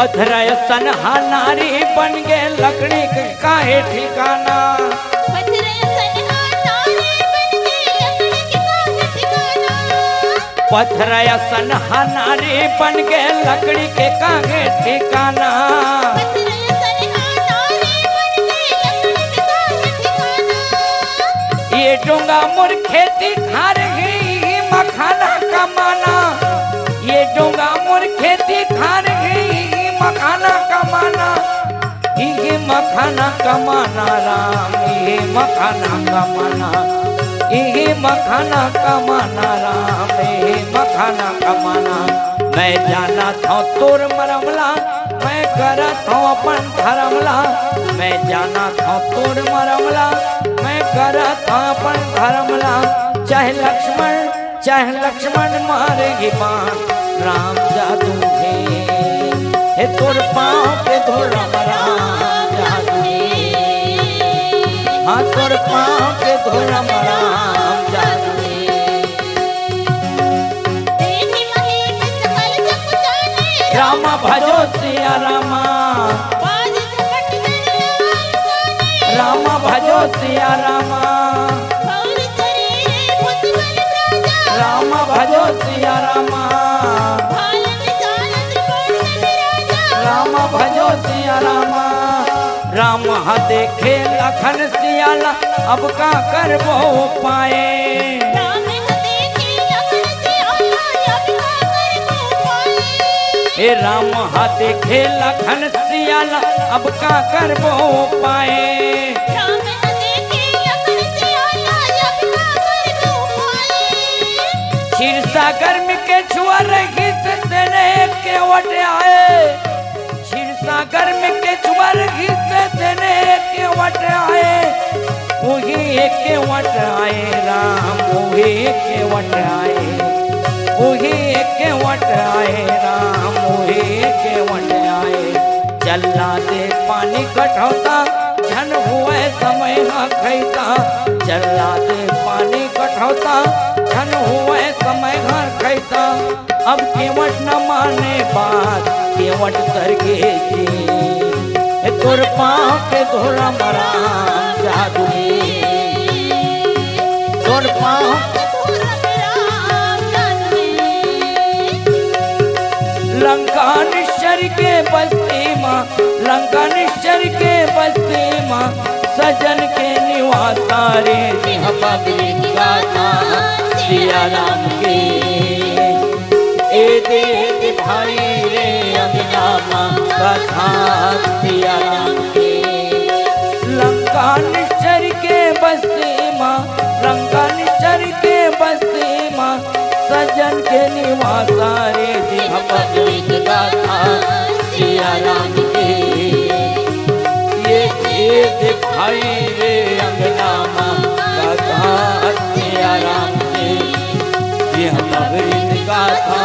पत्थर सनहा नारी बन गए लकड़ी के काहे ठिकाना। पत्थर सनहा नारी बन गए लकड़ी के काहे ठिकाना। ये डोंगा मोर खेती खा रही मखाना कमाना। ये डोंगा मोर खेती खा रही मखाना कमाना। ये मखाना कमाना राम ये मखाना कमाना। ये मखाना कमाना राम ये मखाना कमाना। मैं जाना था तोर मरमला मैं करत हूँ अपन धर्मला। मैं जाना था तोर मरमला मैं करत हूँ अपन धर्मला। चाहे लक्ष्मण मारेगी बाण राम जादू है तोर पाँव के धोरम राम जादू। हाँ तोर पाँव के धोरम राम जादू। रामा भजो सिया रामा। रामा भजो सिया रामा। रामा भजो सिया रामा। रामा भजो सिया रामा। राम देखे लखन सियाला अब का करबो पाए। हे राम देखे लखन सियाला अब का करबो पाए। क्षीर सागर में के छुआ रही से तेने के वट आए। क्षीर सागर में के छुआ रही से तेने के वट आए। वही एक के वट आए राम वही एक के वट आए। वही एक के वट आए राम वही एक के वट आए। चलना दे पानी कठौता झन हुए समय न खैता। चलना दे पानी कठौता झन हुए समय घर खैता। अब केवट न माने बात केवट करके जी तोर पाँव के धोरम राम जादू। तोर पाँव लंका निश्चर के बस्ती माँ। लंका निश्चर के बस्ती माँ सजन के निवास रे बबली गाथा सिया राम के। ए दे भाई रे अंगना माँ गाथा सिया राम के। लंका निश्चर के बस्ती माँ। लंका निश्चर के बस्ती माँ सजन के निवास रे बबली गाथा सिया राम के। ये भाई रे अंगना माँ गाथा सिया राम के। ये बबली गाथा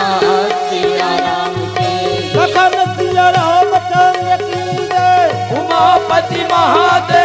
सिया राम के। लखन सिया राम चंद्र की जय। उमापति महादेव।